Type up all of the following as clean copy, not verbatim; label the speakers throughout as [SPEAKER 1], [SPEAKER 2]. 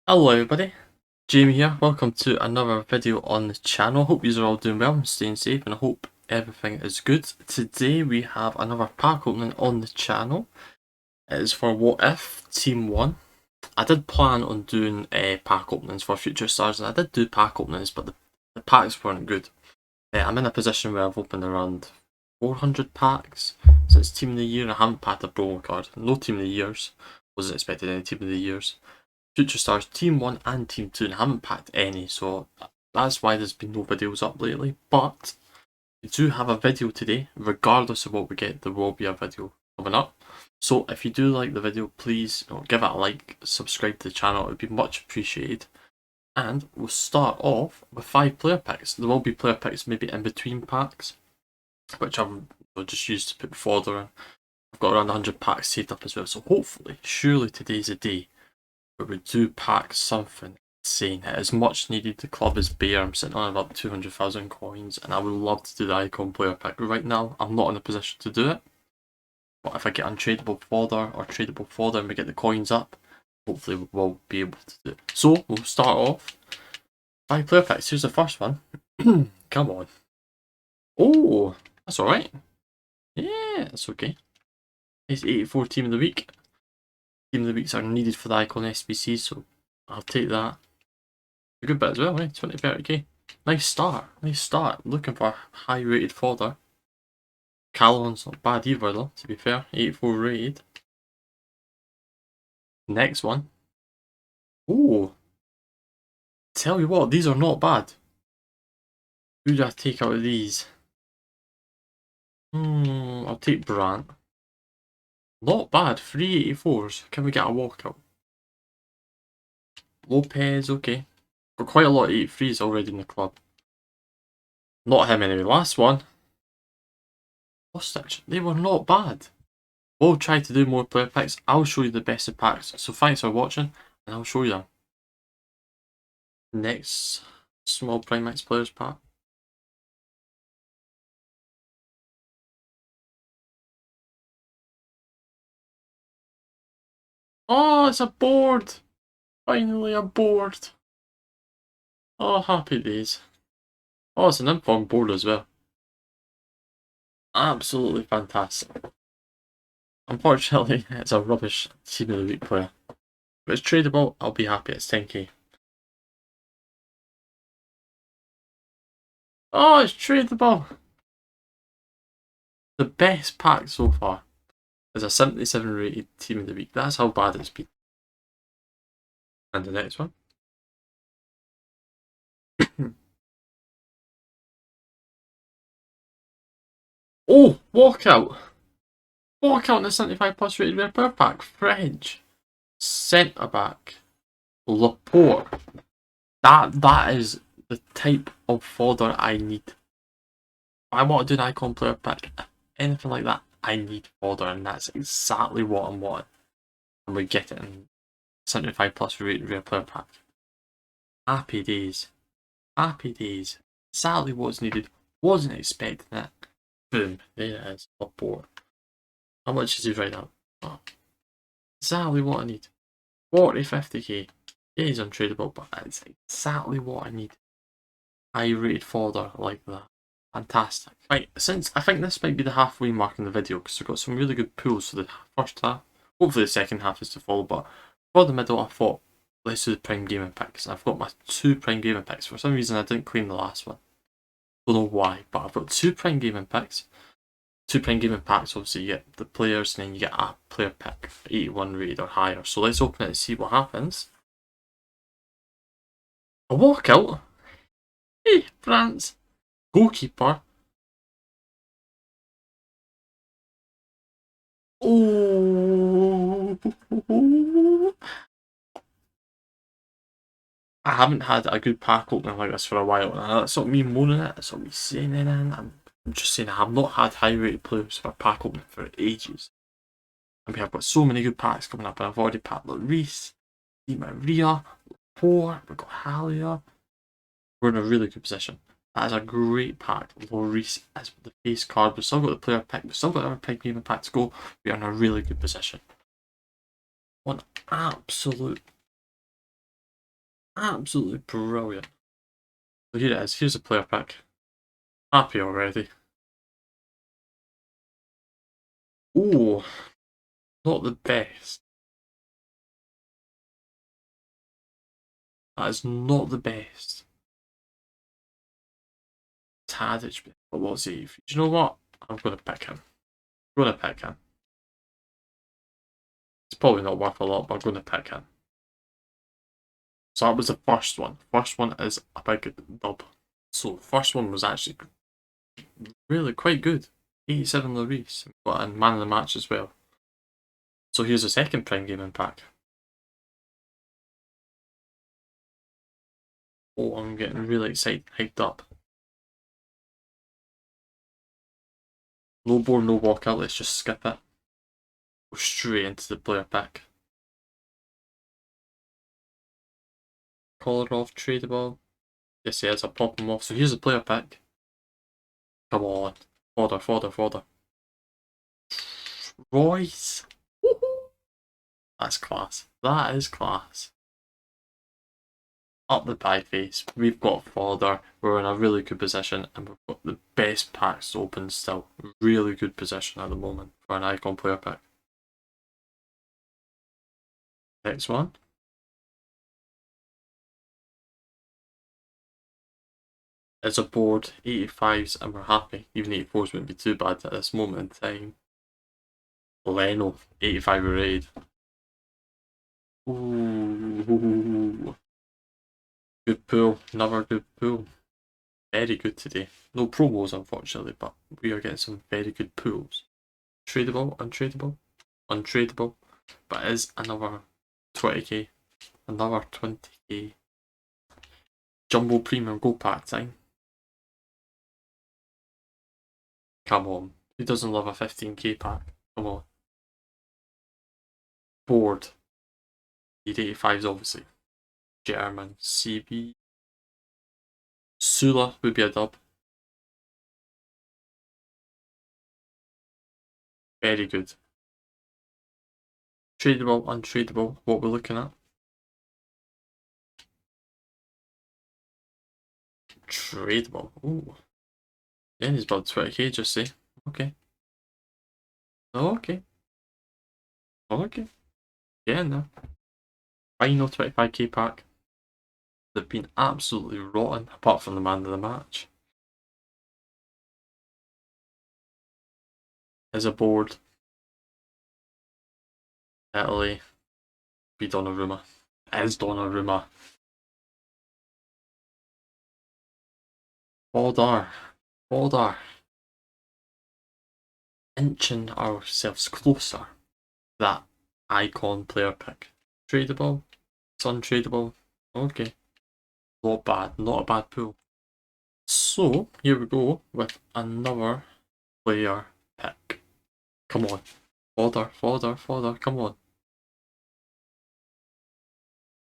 [SPEAKER 1] Hello everybody, Jamie here. Welcome to another video on the channel. Hope you are all doing well and staying safe, and I hope everything is good. Today we have another pack opening on the channel. It is for What If Team 1. I did plan on doing pack openings for future stars, and I did do pack openings, but the packs weren't good. I'm in a position where I've opened around 400 packs since Team of the Year. I haven't packed a promo card. No Team of the Years. Wasn't expecting any Team of the Years. Future Stars Team 1 and Team 2, and I haven't packed any, so that's why there's been no videos up lately. But we do have a video today. Regardless of what we get, there will be a video coming up. So if you do like the video, please give it a like, subscribe to the channel, it would be much appreciated. And we'll start off with 5 player picks. There will be player picks maybe in between packs, which I've just used to put fodder in. I've got around 100 packs saved up as well, so hopefully, surely today's a day but we do pack something insane. It is much needed. The club is bare. I'm sitting on about 200,000 coins, and I would love to do the icon player pick. Right now, I'm not in a position to do it. But if I get untradeable fodder or tradable fodder and we get the coins up, hopefully we'll be able to do it. So, we'll start off. 5 player picks. Here's the first one. Come on. Oh, that's alright. Yeah, that's okay. It's 84 team of the week. Team of the weeks are needed for the icon SBC, so I'll take that. A good bit as well, eh? 20-30k. Nice start, nice start. Looking for high rated fodder. Callon's not bad either though, to be fair. 84 rated. Next one. Ooh. Tell you what, these are not bad. Who do I take out of these? I'll take Brandt. Not bad, 384s. Can we get a walkout? Lopez, okay. Got quite a lot of 83s already in the club. Not him anyway. Last one. Kostic. They were not bad. We'll try to do more player picks. I'll show you the best of packs. So thanks for watching, and I'll show you them. Next small Prime Max players pack. Oh, it's a board! Finally a board! Oh, happy days. Oh, it's an informed board as well. Absolutely fantastic. Unfortunately, it's a rubbish Team of the Week player. If it's tradable, I'll be happy. It's 10k. Oh, it's tradable! The best pack so far is a 77 rated Team of the Week. That's how bad it's been. And the next one. Oh, walkout! Walkout in the 75 plus rated rare player pack. French. Centre back. Laporte. That is the type of fodder I need. If I want to do an icon player pack, anything like that, I need fodder, and that's exactly what I'm wanting. And we get it in 75 plus rated rare player pack. Happy days. Happy days. Exactly what's needed. Wasn't expecting it. Boom. There it is. Laporte. How much is he right now? Oh, exactly what I need. 40, 50k. Yeah, he's untradeable, but it's exactly what I need. High rated fodder like that. Fantastic. Right, since I think this might be the halfway mark in the video, because we've got some really good pools for the first half. Hopefully the second half is to follow, but for the middle I thought, let's do the Prime Gaming picks. I've got my 2 Prime Gaming picks. For some reason I didn't claim the last one. Don't know why, but I've got 2 Prime Gaming picks. 2 Prime Gaming packs, obviously you get the players and then you get a player pick, 81 rated or higher. So let's open it and see what happens. A walkout? Hey, France. Goalkeeper. Oh. I haven't had a good pack opening like this for a while. And that's not me moaning it, it's not me saying anything. I'm just saying I have not had high rated players for a pack opening for ages. I mean, I've got so many good packs coming up, and I've already packed Lloris, Di Maria, Laporte, we've got Halia. We're in a really good position. That is a great pack. Lloris as the face card. We've still got the player pick. We've still got our Prime Gaming pack to go. We are in a really good position. One absolute Absolutely brilliant. So here it is. Here's a player pick. Happy already. Ooh, not the best. That is not the best. Tadic, but what's he? Do you know what? I'm going to pick him. I'm going to pick him. It's probably not worth a lot, but I'm going to pick him. So that was the first one. First one is a big dub. So first one was actually really quite good. 87 Lloris, and man of the match as well. So here's the second Prime Gaming pack. Oh, I'm getting really excited, hyped up. No board, no walkout, let's just skip it. Go straight into the player pack. Kolarov, tradable. Yes, he is, I'll pop him off. So here's the player pack. Come on. Fodder, fodder, fodder. Royce. That's class. That is class. Up the pie face. We've got fodder. We're in a really good position, and we've got the best packs open still. Really good position at the moment for an icon player pack. Next one. It's a board, 85s, and we're happy. Even 84s wouldn't be too bad at this moment in time. Leno, 85 raid. Ooh. Good pull. Another good pull. Very good today. No promos, unfortunately, but we are getting some very good pulls. Tradable, untradeable, untradeable, but it is another 20k, another 20k. Jumbo Premium Gold Pack time. Come on. Who doesn't love a 15k pack? Come on. Board. Need 85s, obviously. German. CB. Sula would be a dub. Very good. Tradable, untradeable, what we're looking at. Tradable. Ooh. Yeah, he's about 20k, just say. Okay. Okay. Okay. Yeah, no. Final 25k pack. They've been absolutely rotten, apart from the man of the match. Is a board. Italy. Be Donnarumma. Is Donnarumma. Fodder. Fodder. Inching ourselves closer to that icon player pick. Tradable. It's untradeable. Okay. Not bad. Not a bad pull. So, here we go with another player pick. Come on. Fodder, fodder, fodder, come on.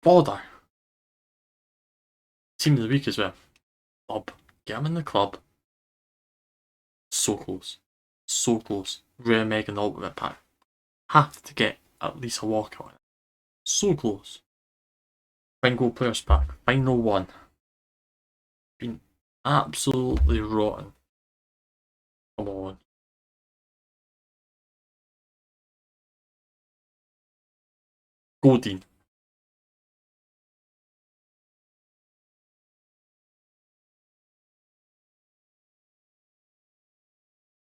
[SPEAKER 1] Fodder! Team of the week as well. Club. Get him in the club. So close. So close. Rare Mega and Ultimate Pack. Have to get at least a walkout. So close. Bingo Players Pack. Final one. Been absolutely rotten. Come on. Godin.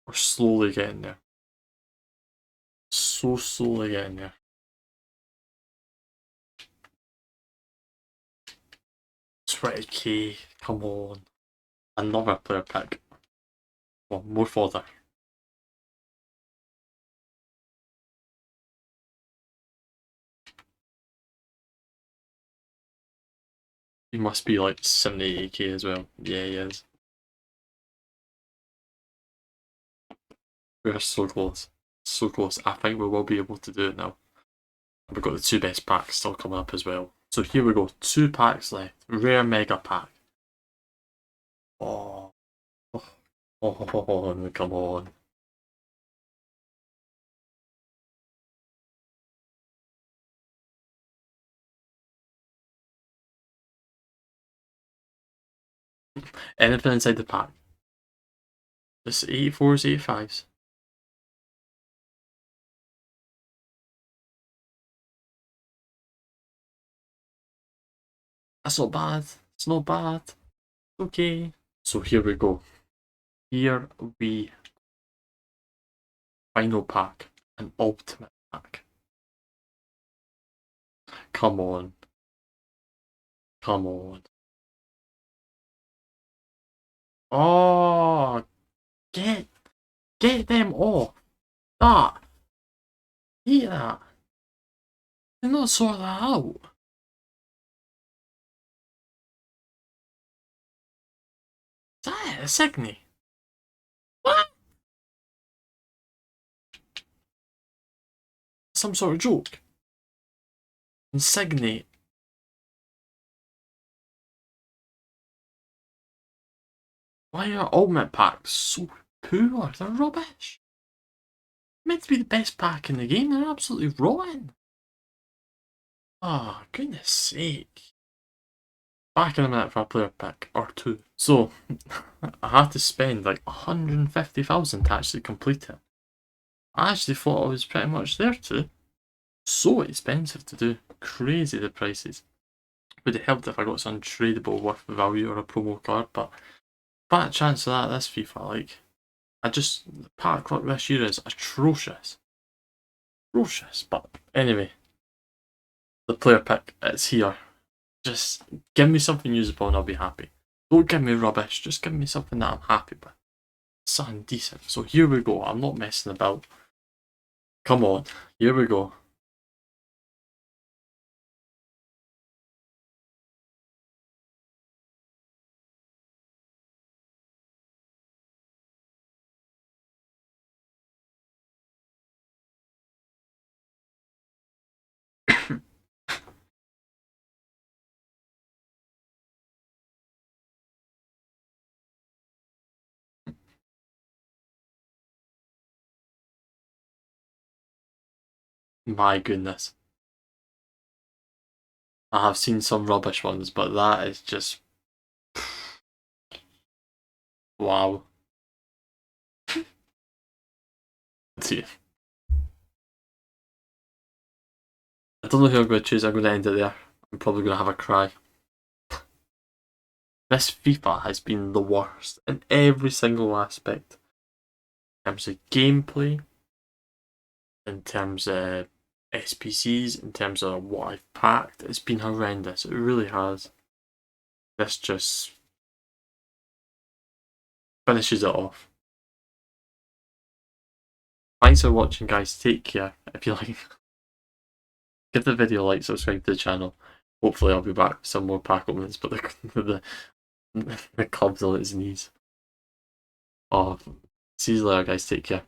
[SPEAKER 1] We're slowly getting there. So slowly getting there. 20k. Come on. Another player pick. Well, more fodder. He must be like 78k as well. Yeah, he is. We're so close. So close. I think we will be able to do it now. We've got the two best packs still coming up as well. So here we go. 2 packs left. Rare Mega Pack. Oh. Oh, come on. Anything inside the pack. Just 84s, 85s. That's not bad. It's not bad. Okay. So here we go. Here we final pack. An ultimate pack. Come on. Come on. Oh, get them off. That. Eat that. Did not sort that out. Is that it? A Signy? What? Some sort of joke? Insigne. Why are ultimate packs so poor? They're rubbish. Meant to be the best pack in the game, they're absolutely rotten. Oh, goodness sake. Back in a minute for a player pick, or two. So, I had to spend like 150,000 to actually complete it. I actually thought I was pretty much there too. So expensive to do. Crazy the prices. Would it help if I got some tradable worth value or a promo card, but bad chance of that this FIFA, like. The pack luck this year is atrocious. Atrocious, but anyway. The player pick, it's here. Just give me something usable and I'll be happy. Don't give me rubbish, just give me something that I'm happy with. Something decent. So here we go, I'm not messing about. Come on, here we go. My goodness. I have seen some rubbish ones, but that is just... wow. See. I don't know who I'm going to choose, I'm going to end it there. I'm probably going to have a cry. This FIFA has been the worst in every single aspect. In terms of gameplay, in terms of SPCs, in terms of what I've packed, it's been horrendous. It really has. This just finishes it off. Thanks for watching, guys. Take care. If you like, give the video a like, subscribe to the channel. Hopefully I'll be back with some more pack openings, but the club's on its knees. Oh, see you later, guys. Take care.